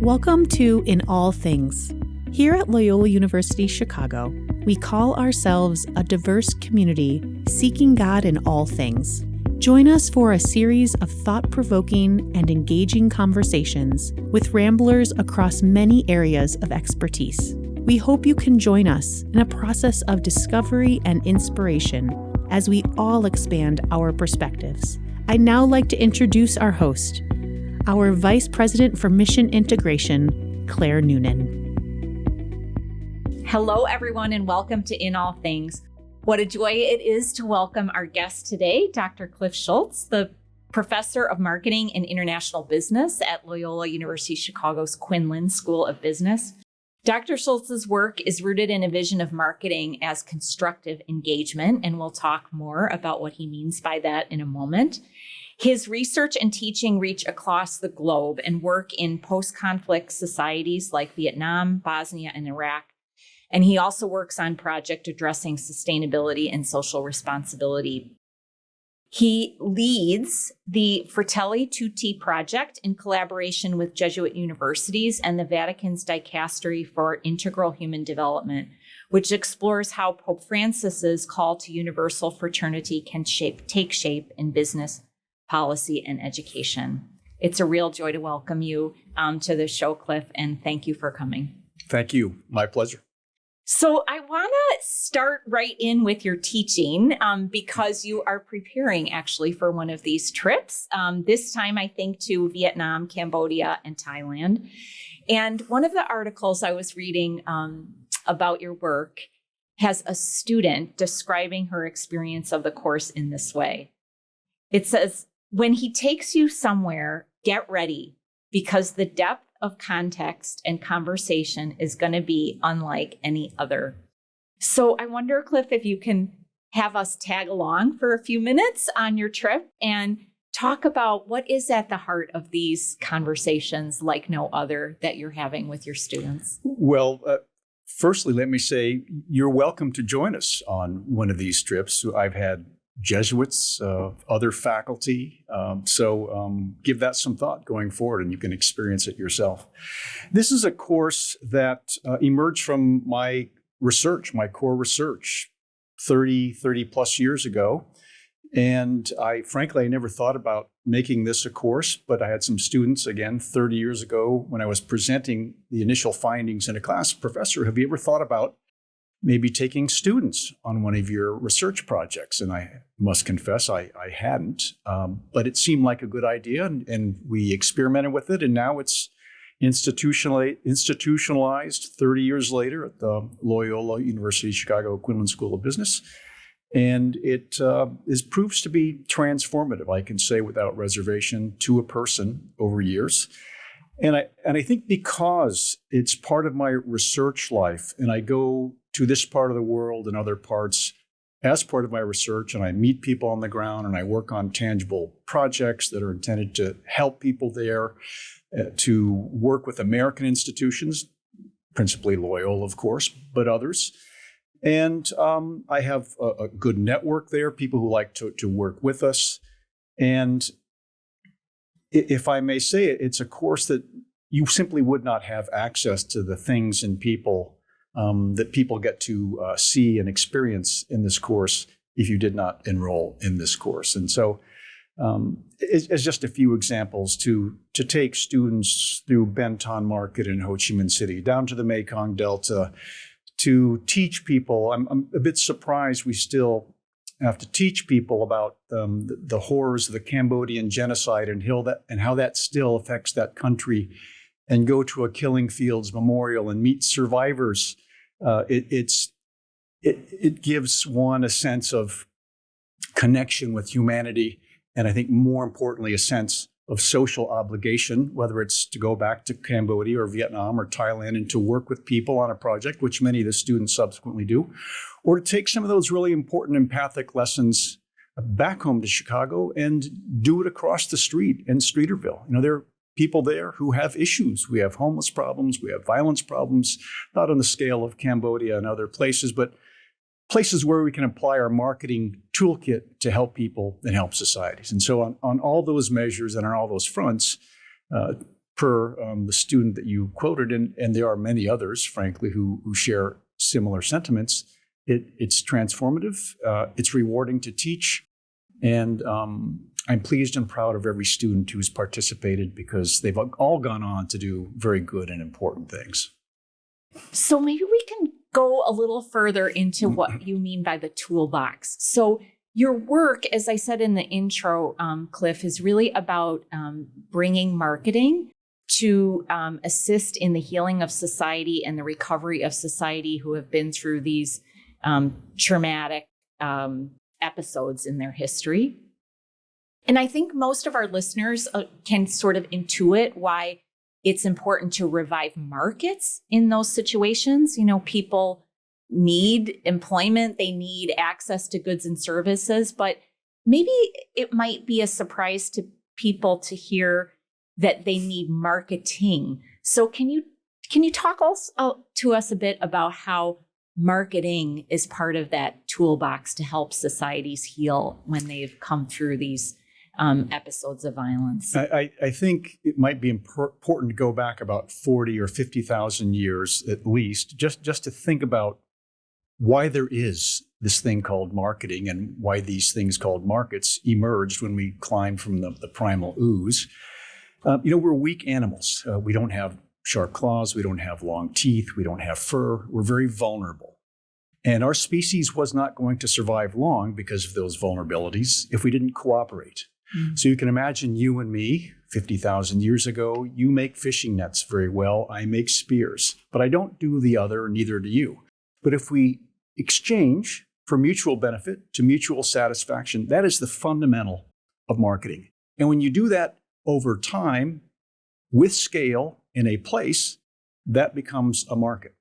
Welcome to In All Things. Here at Loyola University Chicago, we call ourselves a diverse community seeking God in all things. Join us for a series of thought-provoking and engaging conversations with ramblers across many areas of expertise. We hope you can join us in a process of discovery and inspiration as we all expand our perspectives. I'd now like to introduce our host, our Vice President for Mission Integration, Claire Noonan. Hello, everyone, and welcome to In All Things. What a joy it is to welcome our guest today, Dr. Cliff Shultz, the Professor of Marketing and International Business at Loyola University Chicago's Quinlan School of Business. Dr. Shultz's work is rooted in a vision of marketing as constructive engagement, and we'll talk more about what he means by that in a moment. His research and teaching reach across the globe and work in post-conflict societies like Vietnam, Bosnia, and Iraq. And he also works on projects addressing sustainability and social responsibility. He leads the Fratelli Tutti project in collaboration with Jesuit universities and the Vatican's Dicastery for Integral Human Development, which explores how Pope Francis's call to universal fraternity can take shape in business, policy, and education. It's a real joy to welcome you to the show, Cliff, and thank you for coming. Thank you. My pleasure. So I want to start right in with your teaching because you are preparing actually for one of these trips, this time I think to Vietnam, Cambodia, and Thailand. And one of the articles I was reading about your work has a student describing her experience of the course in this way. It says, when he takes you somewhere, get ready because the depth of context and conversation is going to be unlike any other. So I wonder, Cliff, if you can have us tag along for a few minutes on your trip and talk about what is at the heart of these conversations like no other that you're having with your students. Well, firstly, let me say you're welcome to join us on one of these trips. I've had Jesuits, other faculty. So give that some thought going forward and you can experience it yourself. This is a course that emerged from my research, my core research 30 plus years ago. And I never thought about making this a course, but I had some students, again, 30 years ago when I was presenting the initial findings in a class. Professor, have you ever thought about maybe taking students on one of your research projects? And I must confess, I hadn't, but it seemed like a good idea and we experimented with it. And now it's institutionalized 30 years later at the Loyola University Chicago Quinlan School of Business. And it proves to be transformative, I can say without reservation, to a person over years. And I think because it's part of my research life and I go to this part of the world and other parts as part of my research, and I meet people on the ground and I work on tangible projects that are intended to help people there, to work with American institutions, principally Loyola, of course, but others. And I have a good network there, people who like to work with us. And if I may say it, it's a course that you simply would not have access to the things and people that people get to see and experience in this course if you did not enroll in this course. And so as just a few examples to take students through Benton Market in Ho Chi Minh City, down to the Mekong Delta, to teach people. I'm a bit surprised we still have to teach people about the horrors of the Cambodian genocide and how that still affects that country, and go to a Killing Fields memorial and meet survivors. It gives one a sense of connection with humanity, and I think more importantly, a sense of social obligation, whether it's to go back to Cambodia or Vietnam or Thailand and to work with people on a project, which many of the students subsequently do, or to take some of those really important empathic lessons back home to Chicago and do it across the street in Streeterville. There are people there who have issues. We have homeless problems, we have violence problems, not on the scale of Cambodia and other places, but places where we can apply our marketing toolkit to help people and help societies. And so on all those measures and on all those fronts, per the student that you quoted, and there are many others, frankly, who share similar sentiments. It's transformative. It's rewarding to teach. And I'm pleased and proud of every student who's participated because they've all gone on to do very good and important things. So maybe we can go a little further into what you mean by the toolbox. So your work, as I said in the intro, Cliff, is really about bringing marketing to assist in the healing of society and the recovery of society who have been through these traumatic episodes in their history. And I think most of our listeners can sort of intuit why it's important to revive markets in those situations. People need employment, they need access to goods and services, but maybe it might be a surprise to people to hear that they need marketing. So can you talk also to us a bit about how marketing is part of that toolbox to help societies heal when they've come through these episodes of violence? I think it might be important to go back about 40 or 50,000 years at least, just to think about why there is this thing called marketing and why these things called markets emerged when we climbed from the primal ooze. We're weak animals. We don't have sharp claws. We don't have long teeth. We don't have fur. We're very vulnerable. And our species was not going to survive long because of those vulnerabilities if we didn't cooperate. Mm-hmm. So you can imagine you and me 50,000 years ago. You make fishing nets very well. I make spears. But I don't do the other, neither do you. But if we exchange for mutual benefit to mutual satisfaction, that is the fundamental of marketing. And when you do that over time with scale in a place, that becomes a market.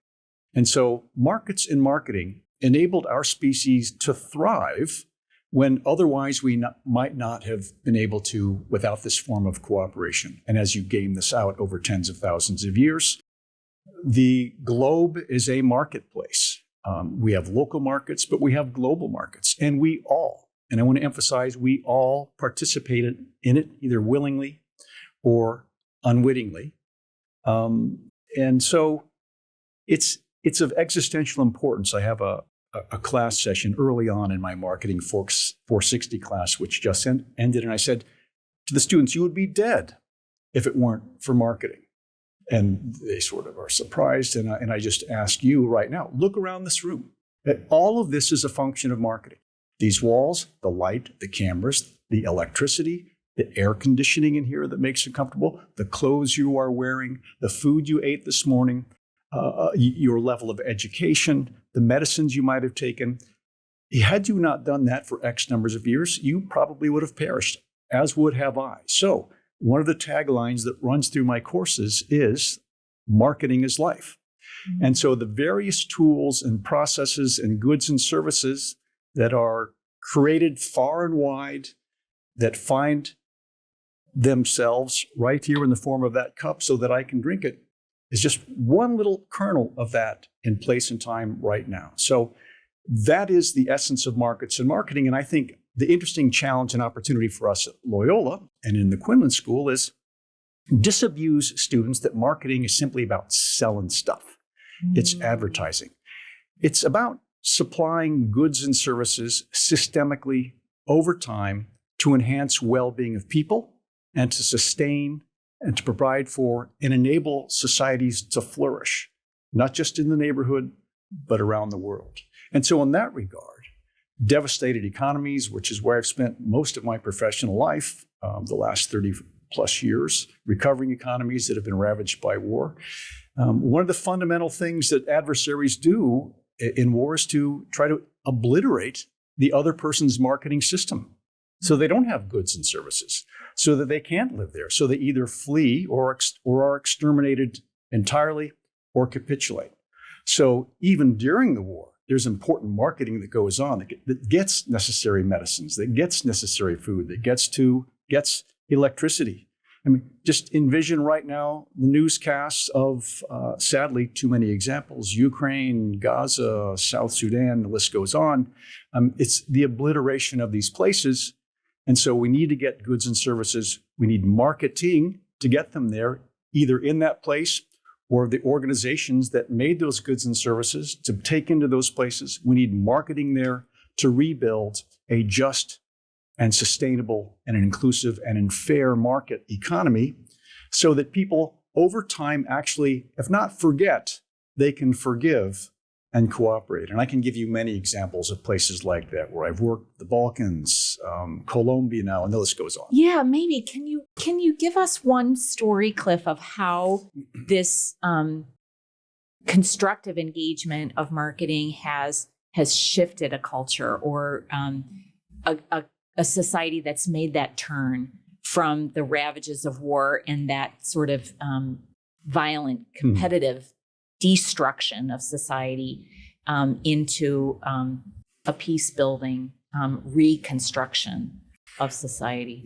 And so markets in marketing enabled our species to thrive when otherwise we might not have been able to without this form of cooperation. And as you game this out over tens of thousands of years, the globe is a marketplace. We have local markets, but we have global markets. And we all, and I want to emphasize, we all participated in it either willingly or unwittingly. And so it's of existential importance. I have a class session early on in my Marketing 460 class, which just ended. And I said to the students, you would be dead if it weren't for marketing. And they sort of are surprised. And I just ask you right now, look around this room. All of this is a function of marketing. These walls, the light, the cameras, the electricity, the air conditioning in here that makes you comfortable, the clothes you are wearing, the food you ate this morning, your level of education, the medicines you might have taken. Had you not done that for X numbers of years, you probably would have perished, as would have I. So one of the taglines that runs through my courses is marketing is life. Mm-hmm. And so the various tools and processes and goods and services that are created far and wide that find themselves right here in the form of that cup so that I can drink it is just one little kernel of that in place and time right now. So that is the essence of markets and marketing. And I think the interesting challenge and opportunity for us at Loyola and in the Quinlan School is disabuse students that marketing is simply about selling stuff. Mm. It's advertising. It's about supplying goods and services systemically over time to enhance well-being of people and to sustain and to provide for and enable societies to flourish, not just in the neighborhood, but around the world. And so in that regard, devastated economies, which is where I've spent most of my professional life, the last 30 plus years, recovering economies that have been ravaged by war. One of the fundamental things that adversaries do in war is to try to obliterate the other person's marketing system so they don't have goods and services, so that they can't live there. So they either flee or are exterminated entirely or capitulate. So even during the war, there's important marketing that goes on that gets necessary medicines, that gets necessary food, that gets electricity. I mean, just envision right now the newscasts of, sadly, too many examples, Ukraine, Gaza, South Sudan, the list goes on. It's the obliteration of these places. And so we need to get goods and services. We need marketing to get them there, either in that place or the organizations that made those goods and services to take into those places. We need marketing there to rebuild a just and sustainable and an inclusive and a fair market economy so that people over time actually, if not forget, they can forgive and cooperate. And I can give you many examples of places like that where I've worked, the Balkans, Colombia now, and the list goes on. Yeah, maybe. Can you give us one story, Cliff, of how this constructive engagement of marketing has shifted a culture or a society that's made that turn from the ravages of war and that sort of violent, competitive destruction of society into a peace-building reconstruction of society?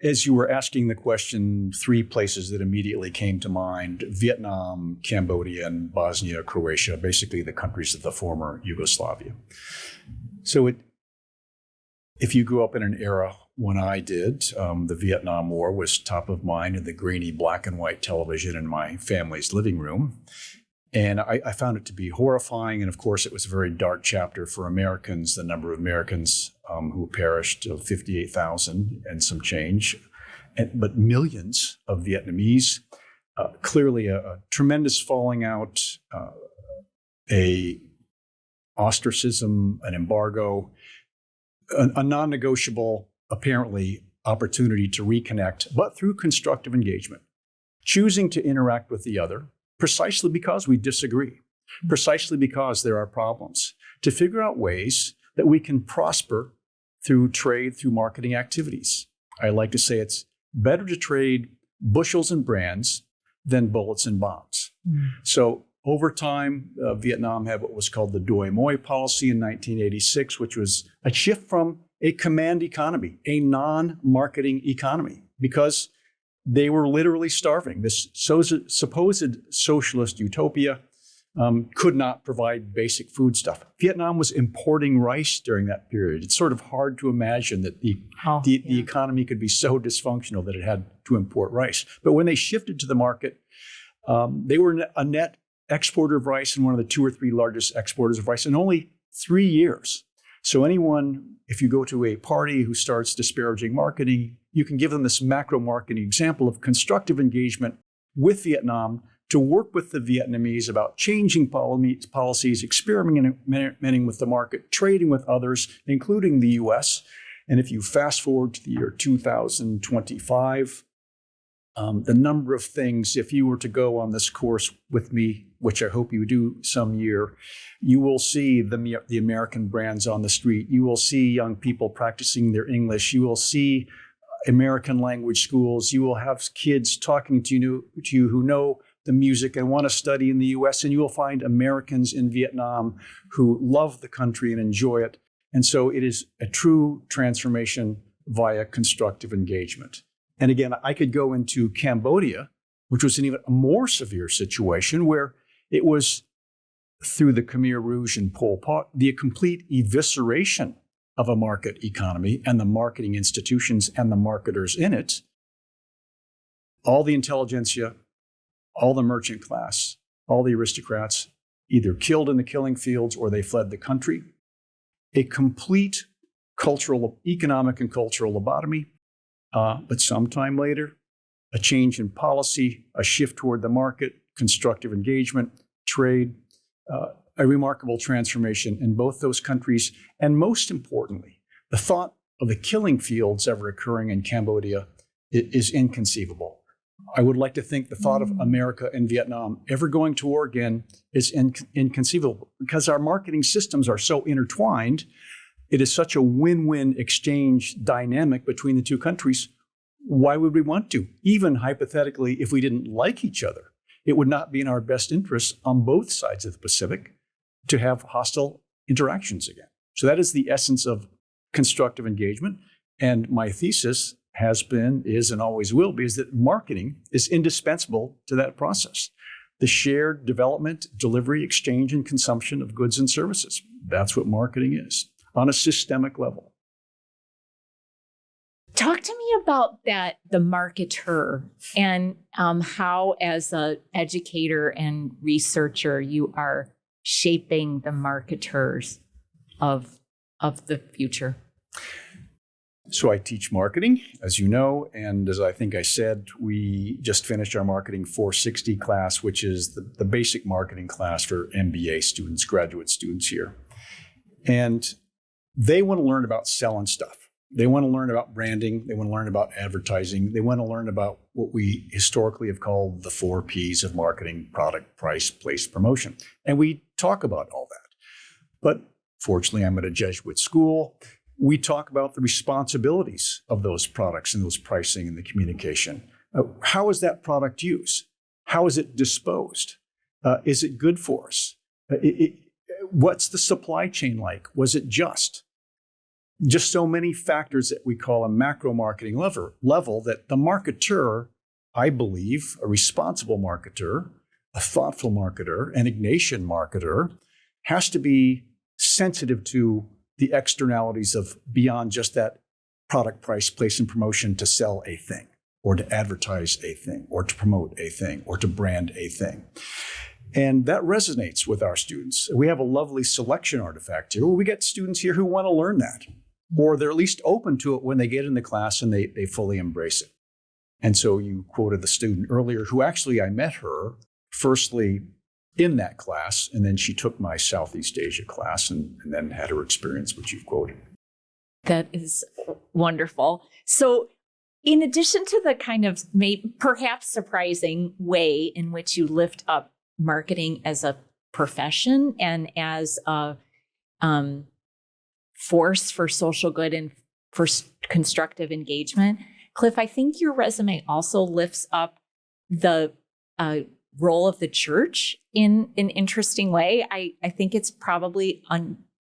As you were asking the question, 3 places that immediately came to mind: Vietnam, Cambodia, and Bosnia, Croatia, basically the countries of the former Yugoslavia. So if you grew up in an era when I did, the Vietnam War was top of mind in the grainy black and white television in my family's living room. And I found it to be horrifying. And of course, it was a very dark chapter for Americans, the number of Americans who perished, 58,000 and some change, but millions of Vietnamese. Clearly a tremendous falling out, a ostracism, an embargo, a non-negotiable, apparently, opportunity to reconnect, but through constructive engagement, choosing to interact with the other, precisely because we disagree, precisely because there are problems, to figure out ways that we can prosper through trade, through marketing activities. I like to say it's better to trade bushels and brands than bullets and bombs. So over time, Vietnam had what was called the Doi Moi policy in 1986, which was a shift from a command economy, a non-marketing economy, because they were literally starving. This supposed socialist utopia could not provide basic foodstuff. Vietnam was importing rice during that period. It's sort of hard to imagine that the economy could be so dysfunctional that it had to import rice. But when they shifted to the market, they were a net exporter of rice and one of the 2 or 3 largest exporters of rice in only 3 years. So anyone, if you go to a party who starts disparaging marketing, you can give them this macro marketing example of constructive engagement with Vietnam to work with the Vietnamese about changing policies, experimenting with the market, trading with others, including the US. And if you fast forward to the year 2025, the number of things, if you were to go on this course with me, which I hope you do some year, you will see the American brands on the street. You will see young people practicing their English. You will see American language schools. You will have kids talking to you who know the music and want to study in the US. And you will find Americans in Vietnam who love the country and enjoy it. And so it is a true transformation via constructive engagement. And again, I could go into Cambodia, which was an even more severe situation where it was through the Khmer Rouge and Pol Pot, the complete evisceration of a market economy and the marketing institutions and the marketers in it. All the intelligentsia, all the merchant class, all the aristocrats either killed in the killing fields or they fled the country. A complete economic and cultural lobotomy. But sometime later, a change in policy, a shift toward the market, constructive engagement, trade, a remarkable transformation in both those countries. And most importantly, the thought of the killing fields ever occurring in Cambodia is inconceivable. I would like to think the thought of America and Vietnam ever going to war again is inconceivable because our marketing systems are so intertwined. It is such a win-win exchange dynamic between the two countries. Why would we want to? Even hypothetically, if we didn't like each other, it would not be in our best interest on both sides of the Pacific to have hostile interactions again. So that is the essence of constructive engagement. And my thesis has been, is, and always will be, is that marketing is indispensable to that process. The shared development, delivery, exchange, and consumption of goods and services. That's what marketing is on a systemic level. Talk to me about that, the marketer, and how, as an educator and researcher, you are shaping the marketers of the future. So I teach marketing, as you know, and as I think I said, we just finished our Marketing 460 class, which is the basic marketing class for MBA students, graduate students here. And they want to learn about selling stuff. They want to learn about branding. They want to learn about advertising. They want to learn about what we historically have called the 4 Ps of marketing: product, price, place, promotion. And we talk about all that. But fortunately, I'm at a Jesuit school. We talk about the responsibilities of those products and those pricing and the communication. How is that product used? How is it disposed? Is it good for us? What's the supply chain like? Was it just so many factors that we call a macro marketing level that the marketer, I believe, a responsible marketer, a thoughtful marketer, an Ignatian marketer, has to be sensitive to the externalities of beyond just that product, price, place, and promotion to sell a thing, or to advertise a thing, or to promote a thing, or to brand a thing. And that resonates with our students. We have a lovely selection artifact here. We get students here who want to learn that, or they're at least open to it when they get in the class and they fully embrace it. And so you quoted the student earlier who actually, I met her firstly in that class, and then she took my Southeast Asia class and then had her experience, which you've quoted. That is wonderful. So in addition to the kind of perhaps surprising way in which you lift up marketing as a profession and as a force for social good and for constructive engagement, Cliff, I think your resume also lifts up the role of the church in an interesting way. I think it's probably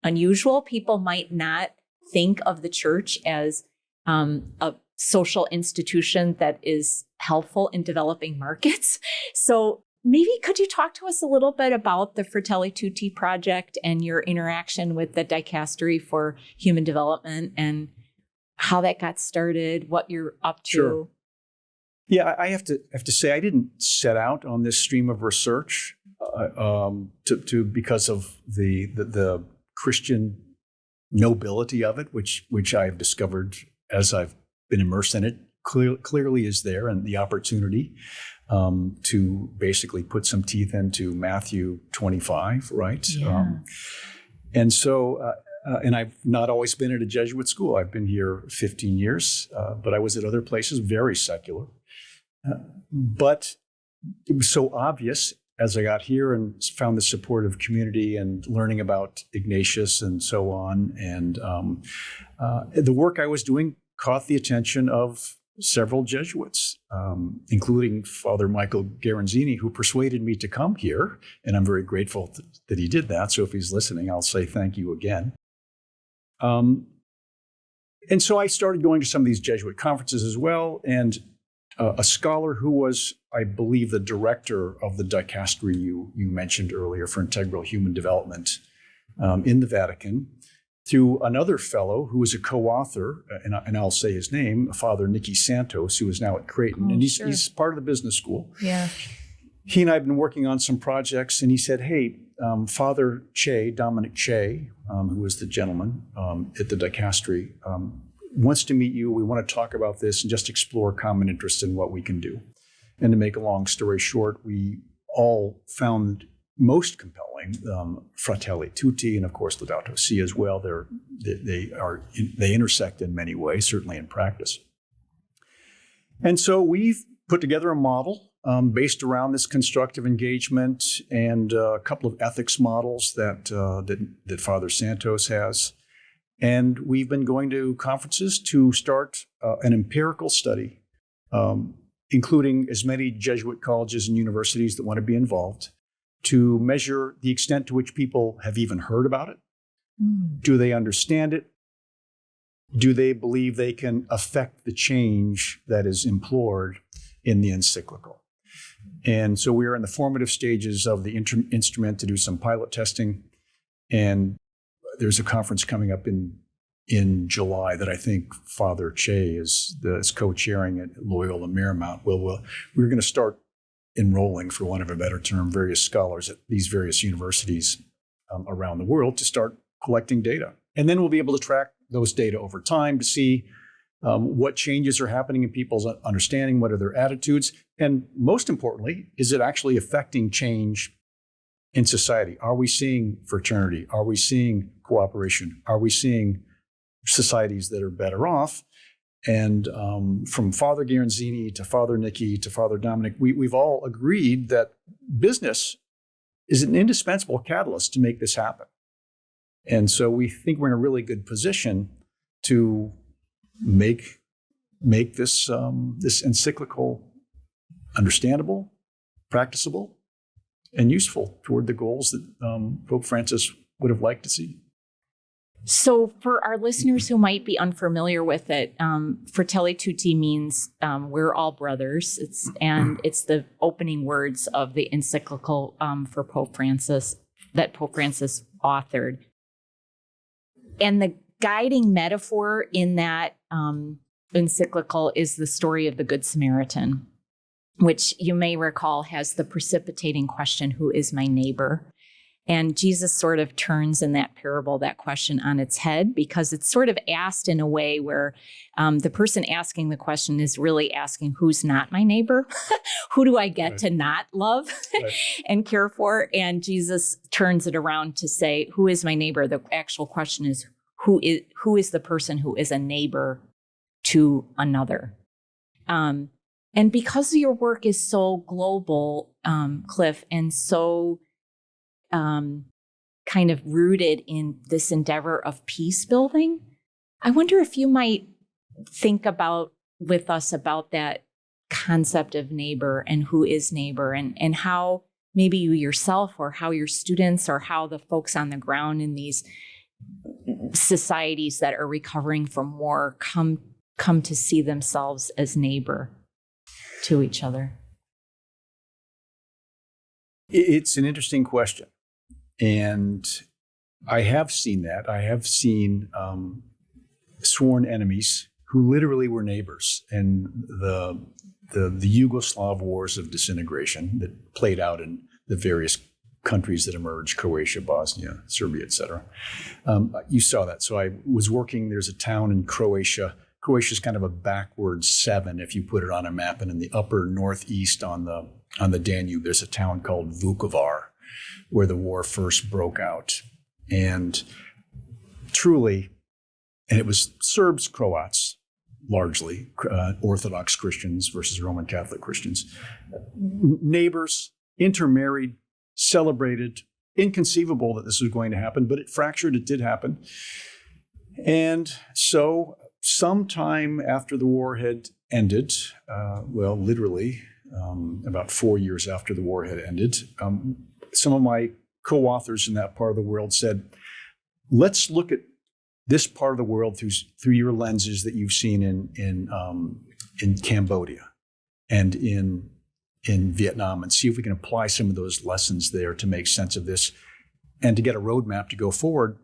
unusual. People might not think of the church as a social institution that is helpful in developing markets. So maybe could you talk to us a little bit about the Fratelli Tutti project and your interaction with the Dicastery for Human Development and how that got started, what you're up to? Sure. Yeah, I have to say I didn't set out on this stream of research because of the Christian nobility of it, which I've discovered as I've been immersed in it. Clearly is there, and the opportunity to basically put some teeth into Matthew 25, right? Yeah. And so, and I've not always been at a Jesuit school. I've been here 15 years, but I was at other places, very secular. But it was so obvious as I got here and found the supportive community and learning about Ignatius and so on. And the work I was doing caught the attention of several Jesuits, including Father Michael Garanzini, who persuaded me to come here. And I'm very grateful that he did that. So if he's listening, I'll say thank you again. And so I started going to some of these Jesuit conferences as well. And a scholar who was, I believe, the director of the dicastery you mentioned earlier for integral human development in the Vatican, through another fellow who was a co-author, and I'll say his name, Father Nicky Santos, who is now at Creighton, and he's part of the business school. Yeah. He and I have been working on some projects, and he said, hey, Father Che, Dominic Che, who was the gentleman at the dicastery, wants to meet you. We want to talk about this and just explore common interest in what we can do. And to make a long story short, we all found most compelling Fratelli Tutti and, of course, Laudato Si as well. They intersect in many ways, certainly in practice. And so we've put together a model based around this constructive engagement and a couple of ethics models that Father Santos has. And we've been going to conferences to start an empirical study, including as many Jesuit colleges and universities that want to be involved, to measure the extent to which people have even heard about it. Do they understand it? Do they believe they can affect the change that is implored in the encyclical? And so we are in the formative stages of the instrument to do some pilot testing. And there's a conference coming up in in July that I think Father Che is co-chairing at Loyola Marymount. We're going to start enrolling, for want of a better term, various scholars at these various universities around the world to start collecting data. And then we'll be able to track those data over time to see what changes are happening in people's understanding, what are their attitudes, and most importantly, is it actually affecting change in society? Are we seeing fraternity? Are we seeing cooperation? Are we seeing societies that are better off? And from Father Garanzini to Father Nicky to Father Dominic, we've all agreed that business is an indispensable catalyst to make this happen. And so we think we're in a really good position to make this encyclical understandable, practicable, and useful toward the goals that Pope Francis would have liked to see. So for our listeners who might be unfamiliar with it, Fratelli Tutti means we're all brothers. It's the opening words of the encyclical for Pope Francis that Pope Francis authored. And the guiding metaphor in that encyclical is the story of the Good Samaritan, which you may recall has the precipitating question, who is my neighbor? And Jesus sort of turns in that parable that question on its head, because it's sort of asked in a way where the person asking the question is really asking, who's not my neighbor? Who do I get to not love and care for? And Jesus turns it around to say, who is my neighbor? The actual question is, who is the person who is a neighbor to another? And because your work is so global, Cliff, and so kind of rooted in this endeavor of peace building, I wonder if you might think with us about that concept of neighbor and who is neighbor, and how maybe you yourself or how your students or how the folks on the ground in these societies that are recovering from war come to see themselves as neighbor to each other. It's an interesting question. And I have seen that. I have seen sworn enemies who literally were neighbors, and the Yugoslav wars of disintegration that played out in the various countries that emerged, Croatia, Bosnia, Serbia, etc. You saw that. So I was working, there's a town in Croatia. Croatia's kind of a backward 7 if you put it on a map, and in the upper northeast on the Danube, there's a town called Vukovar, where the war first broke out. And truly, and it was Serbs, Croats, largely, Orthodox Christians versus Roman Catholic Christians, neighbors, intermarried, celebrated, inconceivable that this was going to happen, but it fractured, it did happen. And so sometime after the war had ended, literally about 4 years after the war had ended, some of my co-authors in that part of the world said, let's look at this part of the world through your lenses that you've seen in Cambodia and in Vietnam, and see if we can apply some of those lessons there to make sense of this and to get a roadmap to go forward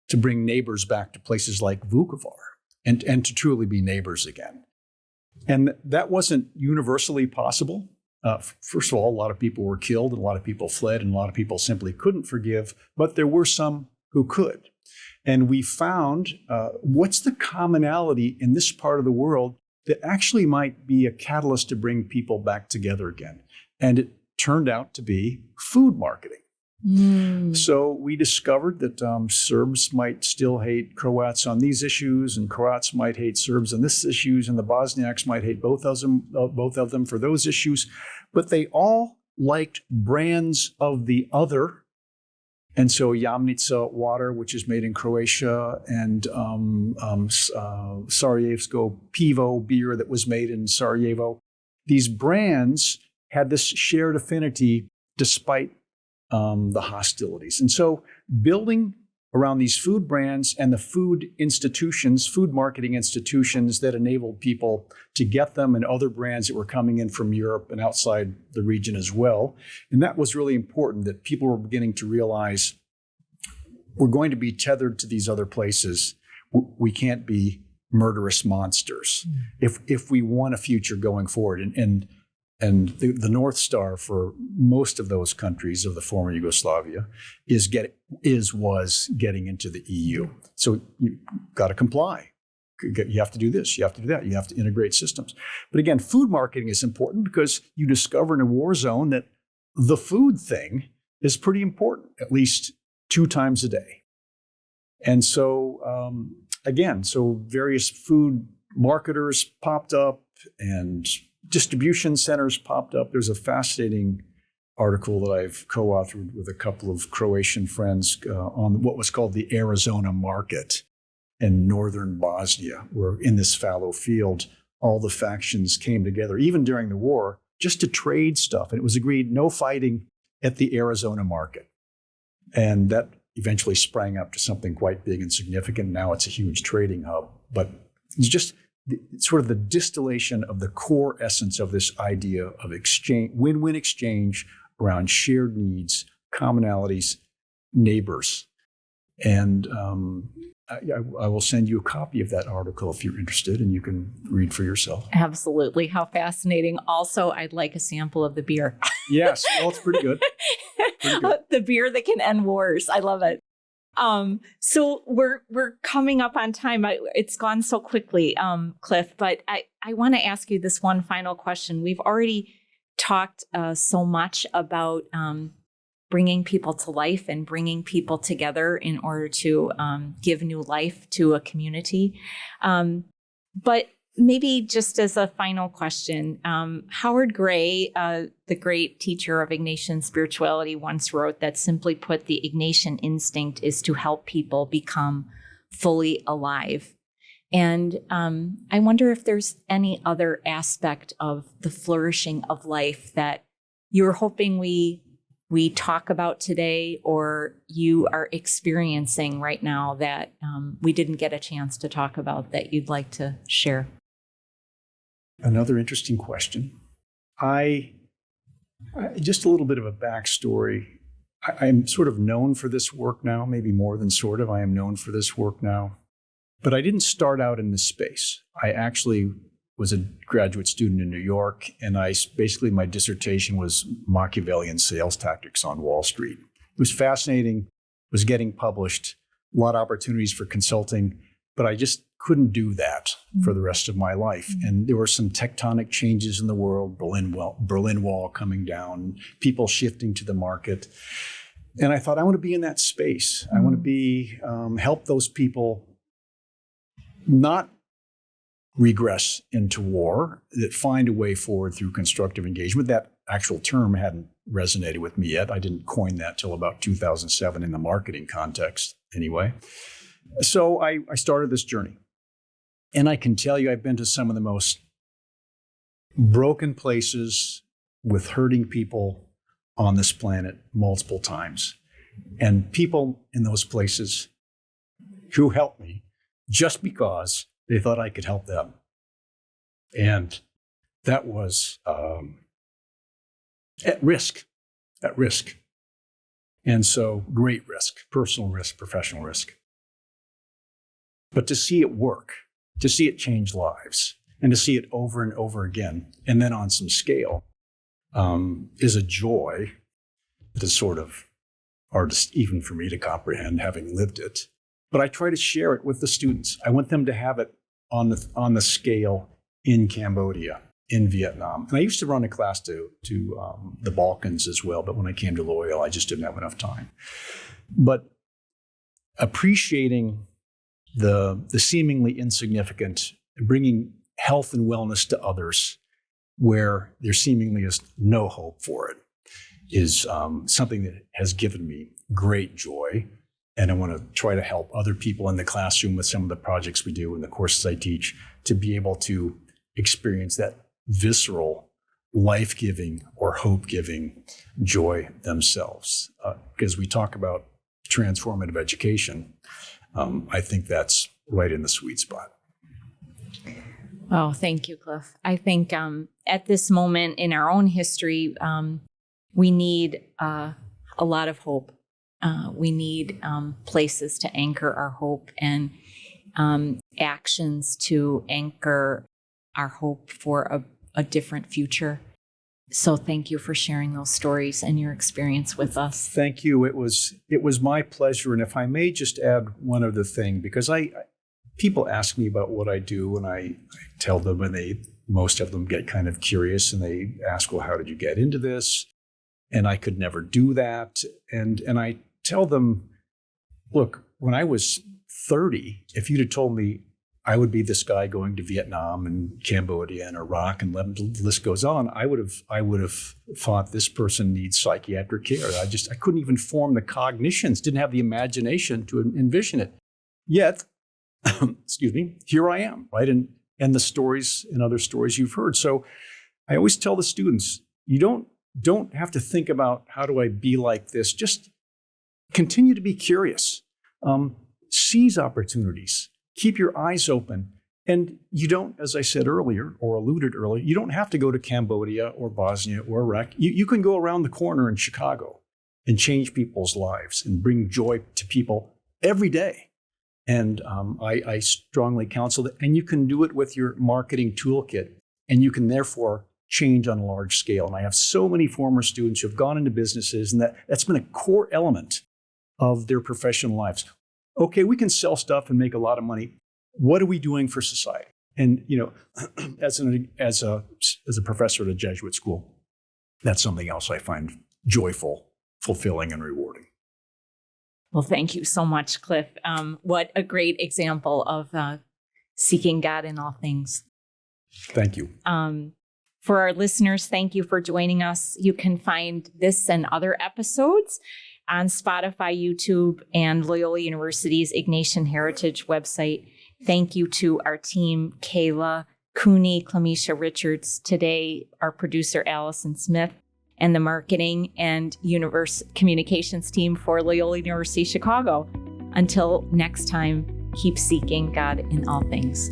to bring neighbors back to places like Vukovar and to truly be neighbors again. And that wasn't universally possible. First of all, a lot of people were killed, and a lot of people fled, and a lot of people simply couldn't forgive, but there were some who could. And we found what's the commonality in this part of the world that actually might be a catalyst to bring people back together again. And it turned out to be food marketing. So we discovered that Serbs might still hate Croats on these issues, and Croats might hate Serbs on these issues, and the Bosniaks might hate both of them for those issues. But they all liked brands of the other. And so Jamnica water, which is made in Croatia, and Sarajevsko Pivo beer that was made in Sarajevo, these brands had this shared affinity despite the hostilities. And so building around these food brands and the food marketing institutions that enabled people to get them, and other brands that were coming in from Europe and outside the region as well. And that was really important, that people were beginning to realize we're going to be tethered to these other places. we can't be murderous monsters. If we want a future going forward, and the North Star for most of those countries of the former Yugoslavia was getting into the EU. So you got to comply. You have to do this. You have to do that. You have to integrate systems. But again, food marketing is important because you discover in a war zone that the food thing is pretty important, at least 2 times a day. And so, so various food marketers popped up and distribution centers popped up. There's a fascinating article that I've co-authored with a couple of Croatian friends on what was called the Arizona market in northern Bosnia, where in this fallow field, all the factions came together, even during the war, just to trade stuff. And it was agreed no fighting at the Arizona market. And that eventually sprang up to something quite big and significant. Now it's a huge trading hub. But it's just sort of the distillation of the core essence of this idea of exchange, win-win exchange around shared needs, commonalities, neighbors. And I will send you a copy of that article if you're interested, and you can read for yourself. Absolutely. How fascinating. Also, I'd like a sample of the beer. Yes. Well, it's pretty good. The beer that can end wars. I love it. So we're coming up on time. It's gone so quickly, Cliff, but I want to ask you this one final question. We've already talked so much about bringing people to life and bringing people together in order to give new life to a community. But maybe just as a final question, Howard Gray, the great teacher of Ignatian spirituality, once wrote that, simply put, the Ignatian instinct is to help people become fully alive. And I wonder if there's any other aspect of the flourishing of life that you're hoping we talk about today, or you are experiencing right now that we didn't get a chance to talk about, that you'd like to share. Another interesting question. I just a little bit of a backstory. I'm sort of known for this work now, maybe more than sort of. I am known for this work now. But I didn't start out in this space. I actually was a graduate student in New York, and basically my dissertation was Machiavellian sales tactics on Wall Street. It was fascinating, was getting published, a lot of opportunities for consulting, but I just couldn't do that for the rest of my life. And there were some tectonic changes in the world, Berlin Wall coming down, people shifting to the market. And I thought, I want to be in that space. I want to help those people not regress into war, that find a way forward through constructive engagement. That actual term hadn't resonated with me yet. I didn't coin that till about 2007 in the marketing context anyway. So I started this journey. And I can tell you, I've been to some of the most broken places with hurting people on this planet multiple times. And people in those places who helped me just because they thought I could help them. And that was at risk. And so great risk, personal risk, professional risk. But to see it work, to see it change lives, and to see it over and over again, and then on some scale, is a joy that is sort of hard even for me to comprehend, having lived it. But I try to share it with the students. I want them to have it on the scale in Cambodia, in Vietnam. And I used to run a class to the Balkans as well, but when I came to Loyola, I just didn't have enough time. But appreciating the seemingly insignificant, bringing health and wellness to others where there seemingly is no hope for it, is something that has given me great joy. And I want to try to help other people in the classroom with some of the projects we do and the courses I teach to be able to experience that visceral, life-giving or hope-giving joy themselves. Because we talk about transformative education, I think that's right in the sweet spot. Oh, thank you, Cliff. I think at this moment in our own history, we need a lot of hope. We need places to anchor our hope. And actions to anchor our hope for a different future. So thank you for sharing those stories and your experience with us. Thank you. It was my pleasure. And if I may just add one other thing, because people ask me about what I do, and I tell them, and most of them get kind of curious, and they ask, well, how did you get into this? And I could never do that. And I tell them, look, when I was 30, if you'd have told me I would be this guy going to Vietnam and Cambodia and Iraq and the list goes on, I would have thought this person needs psychiatric care. I couldn't even form the cognitions, didn't have the imagination to envision it. Yet, excuse me, here I am, right? And the stories and other stories you've heard. So I always tell the students, you don't have to think about how do I be like this. Just continue to be curious. Seize opportunities. Keep your eyes open. And you don't, as I said earlier, or alluded earlier, you don't have to go to Cambodia or Bosnia or Iraq. You can go around the corner in Chicago and change people's lives and bring joy to people every day. And I strongly counsel that. And you can do it with your marketing toolkit. And you can therefore change on a large scale. And I have so many former students who have gone into businesses, and that's been a core element of their professional lives. Okay, we can sell stuff and make a lot of money. What are we doing for society? And as a professor at a Jesuit school, that's something else I find joyful, fulfilling, and rewarding. Well, thank you so much, Cliff. What a great example of seeking God in all things. Thank you. For our listeners, thank you for joining us. You can find this and other episodes on Spotify, YouTube, and Loyola University's Ignatian Heritage website. Thank you to our team, Kayla, Cooney, Clemisha Richards, today our producer, Allison Smith, and the marketing and communications team for Loyola University Chicago. Until next time, keep seeking God in all things.